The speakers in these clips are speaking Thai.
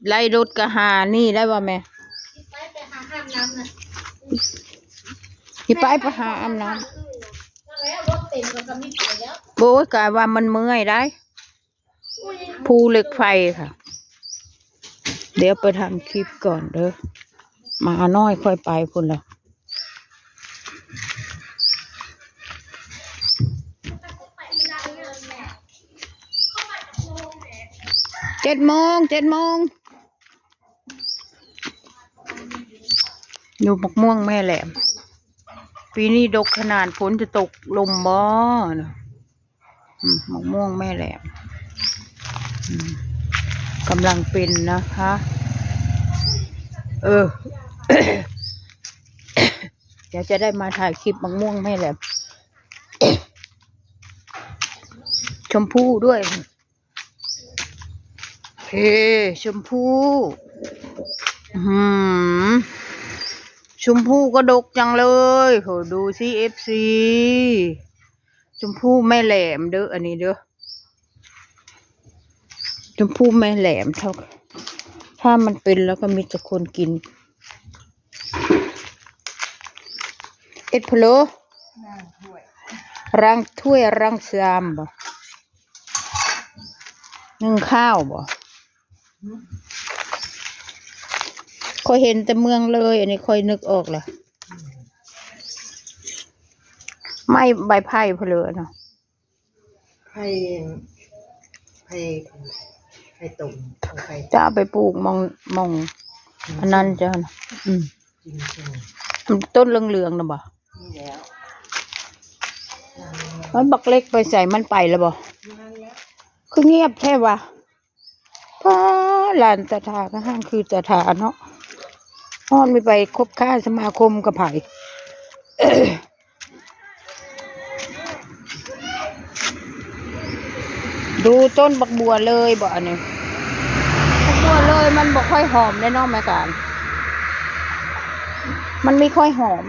ไล่รถกะหานี่ได้บ่แม่ไปหาห้ามน้ำนะที่ไปหาอาบน้ำแล้วรถเต็มก็ไม่ไปแล้วโอ้ยกะว่ามันเมื่อยได้ภูเหล็กไฟค่ะเดี๋ยวไปทำคลิปก่อนเด้อมาน้อยค่อยไปพุ่นละ7 โมงอยู่มะม่วงแม่แหลมปีนี้ดกขนาดฝนจะตกลมบ่เนาะมะม่วงแม่แหลมกำลังเป็นนะคะ เดี๋ยวจะได้มาถ่ายคลิปมะม่วงแม่แหลม ชมพู่ด้วยเฮ้ชมพู่ชมพู่ก็ดกจังเลยโหดูซิFC ชมพู่แม่แหลมเด้ออันนี้เด้อชมพู่แม่แหลมถ้ามันเป็นแล้วก็มีแต่คนกินเอ็ดพะโล้รังถ้วยรังชามบ่นึ่งข้าวบ่ค่อยเห็นแต่เมืองเลยอันนี้ค่อยนึกออกละไม่ใบไผ่เพลอเนาะไผ่ตุ่มจะเอาไปปลูกมองอันนั้นจ้ะต้นเหลืองๆนะบ่นี่แล้วมันบักเล็กไปใส่มันไปแล้วบ่คือเงียบแค่ว่าป้าหลานตาถาก็ห้างคือตาถาเนาะฮอนไม่ไปคบค้าสมาคมกับไผ่ ดูต้นบักบัวเลยบ่อันนี้บักบัวเลยมันบ่ค่อยหอมแน่นอนแม่การมันไม่ค่อยหอม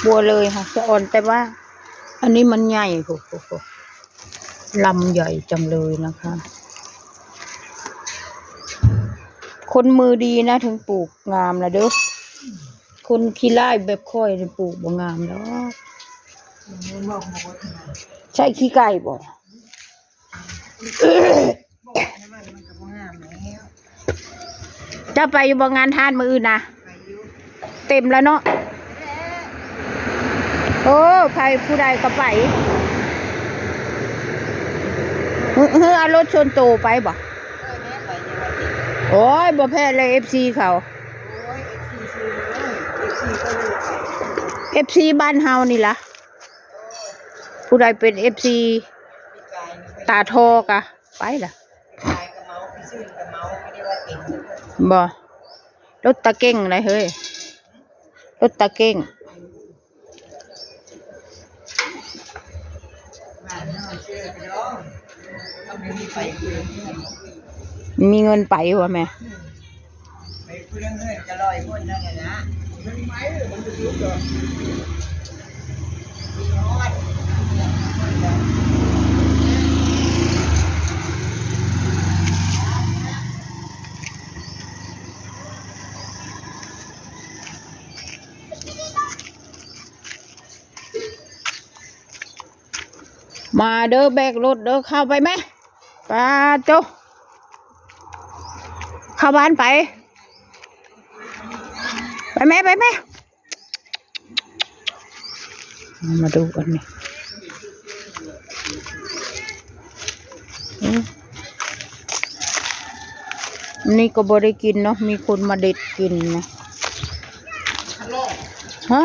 บัวเลยค่ะจะอ่อนแต่ว่าอันนี้มันใหญ่โหลำใหญ่จังเลยนะคะคนมือดีนะถึงปลูกงามนะเด้อคนขี้ไล่แบบค่อยปลูกบ่งามแล้วใช่ขี้ไก่บ่จะไปอยู่บ่งานทานมื้ออื่นนะเต็มแล้วเนาะโอ้ใครผู้ใดก็ไปเอารถชนโตไปบ่โอ้ยบ่แพ้เลย FC เขา FC บ้านเฮานี่ล่ะผู้ใดเป็น FC ตาทอกะไปล่ะบ่รถตะเก้งอะไรเฮ้ยรถตะเก้งมีเงินไปวะแม่มาเด้อแบกรถเด้อเข้าไปไหมป้าโจเข้าบ้านไปไหมมาดูกันนี่ก็บ่ได้กินเนาะมีคนมาเด็ดกินนะฮะ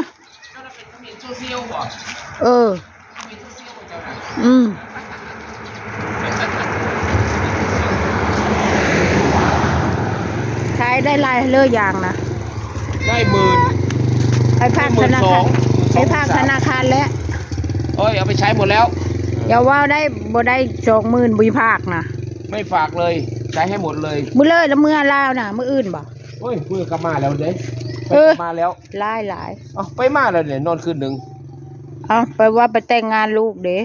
ใช้ได้ลายเลือกอย่างนะได้10,000ไปภาคธนาคารไปภาคธนาคารแล้วเอาไปใช้หมดแล้วอย่าว่าได้บ่ได้20,000บุญภาคนะไม่ฝากเลยใช้ให้หมดเลยมื้อเลยแล้วมื้อลาวน่ะมื้ออื่นบ่มื้อกลับมาแล้วเด้มาแล้วหลายไปมาแล้วเนี่ยนอนคืนนึงไปว่าไปแต่งงานลูกเด้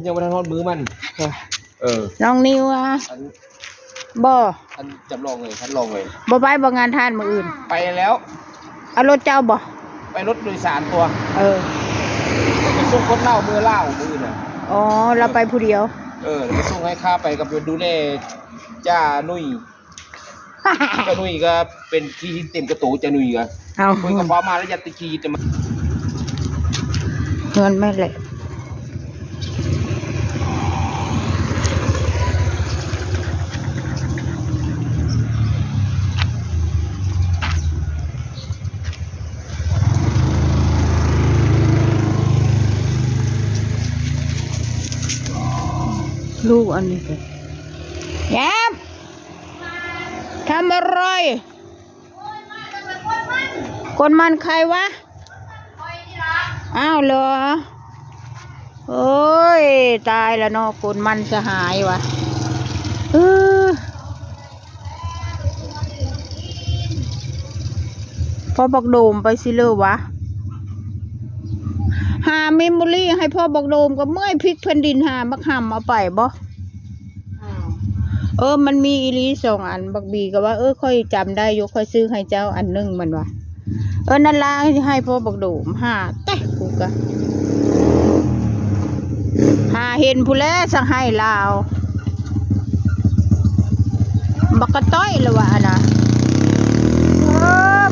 ยังไม่ทันทอดมื้อมันน้องนิว บ่ ท่านจำลองเลยท่านลองเลย บ่ไปบ่งานทานมื้ออื่น ไปแล้ว เอารถเจ้าบ่ ไปรถโดยสารตัว เออ ไปส่งคนเล่ามือเล่ามือน่ะ อ๋อเราไปผู้เดียว ไปส่งให้ข้าไปกับดูแลจ้านุ่ยจ้านุ่ยก็เป็นที่เต็มกระตูจ้านุ่ยก็ เอา คุยกับฟ้ามาแล้วยัดตะกี้จะมา เงินไม่แหละลูกอันนี้เลยแย้มทำอะไรคนมันใครวะ อ้าวเหรอโอ้ยตายแล้วเนาะคนมันจะหายวะพ่อบอกโดมไปสิเลยวะหาเมมโมรี่ให้พ่อบอกโดมก็เมื่อยพลิกแผ่นดินหาบักหำเอาไปบ่มันมีอีลี2 อันบักบีก็ว่าค่อยจำได้ยกค่อยซื้อให้เจ้าอันนึงมันวะนั่นล่ะให้พ่อบอกโดมหาแต่กูกะหาเห็นผู้แลสังให้ลาวบักกะต้อยละวะนะ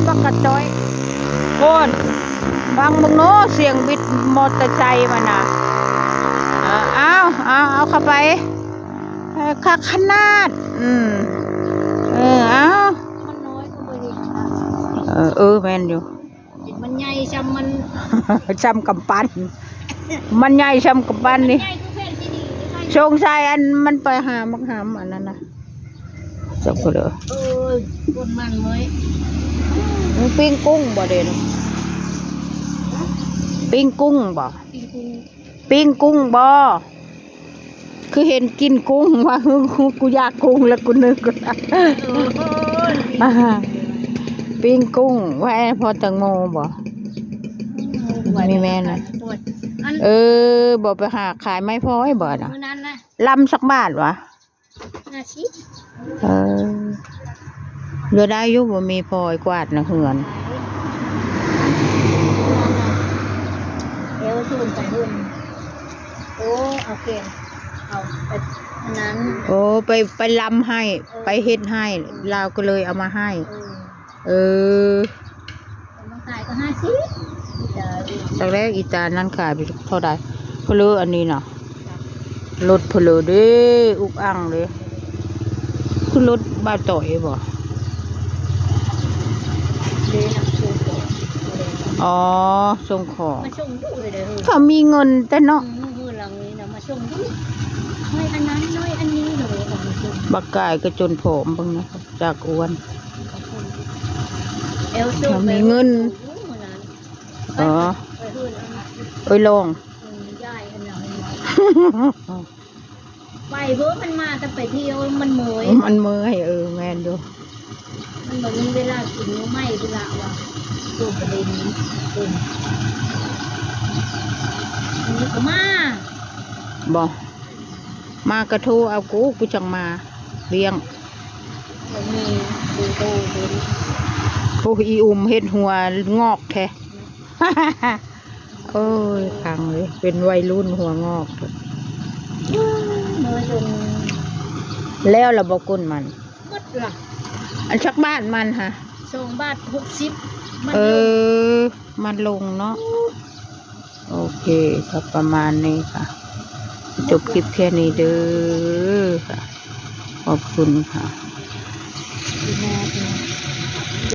บักกะต้อยโคนฟังมึงโน้เสียงบิดมอเตอร์ไซค์มานะเอาเข้าไปคักขนาดเอา มันน้อยก็บ่เห็น แม่นอยู่ เห็นมันใหญ่จำมัน ช้ำกำปั้นมันใหญ่ช้ำกำปั้นนี่ ใหญ่คือเพศที่ดีหรือไม่ ชงชายอันมันไปหามักหามอันนั้นนะจบก็เลย คนมันเว้ย มึงปิ้งกุ้งบ่เด่นปิ้งกุ้งบ่ ปีกู ปิ้งกุ้งบ่คือเห็นกินกุ้งว่ากูอยากกุ้งแล้วกูนึกปิ้งกุ้งไว้พอตังโมบ่มีแม่นะบ่ไปหาขายไม้พอยบ่น่ะ มื้อนั้นนะ ลำสักบาทวะ 50 เรือได้อยุบบ่มีพลอยกวาดนะเหือน เอวสูนไปหุ่นโอ้เอาเกณฑ์เอาไปอันนั้น โอ้ไปลำให้ไปเฮ็ดให้เราก็เลยเอามาให้ ต้องขายก็50 ตอนแรกอีตานั้นขายไปเท่าใดเพลืออันนี้น่ะรถเพลือเด้อุกอังเลยคือรถบ้าต่อยบ่ เด้น่ะสูงกว่า อ๋อส่งของ มาส่งดูเลยเด้อ เขามีเงินแต่เนาะ มื้อหลังนี้น่ะมาส่งดูน้อยอันนั้นน้อยอันนี้เลยเอามาส่ง บักกายก็จนผอมเบิ่งนะครับจากอ้วน เอลสูง มีเงิน อ๋อ ไปเฮือนเอามา เอ้ยลง ยายอันนั้นไปเบิ่มันมาแต่ไปเที่ยวมันเมย มันเมื่อยแม่นดู มันบ่มีเวลากินไม่เวลาว่าตัวประเด็นนี้เป็นมันก็มา บ่มากระทูเอากูจังมาเลี้ยง บ่มีดูโตเห็น ผู้อีเฮ็ดหัวงอกแท้ โอ้ยขังเลยเป็นวัยรุ่นหัวงอกเมยจน แล้วเราบอกกุนมัน หมดล่ะ อันชักบ้านมันฮะ 2 บาท 60มัน มันลงเนาะโอเคครับประมาณนี้ค่ะ จบคลิปแค่นี้เด้อค่ะขอบคุณค่ะ อยู่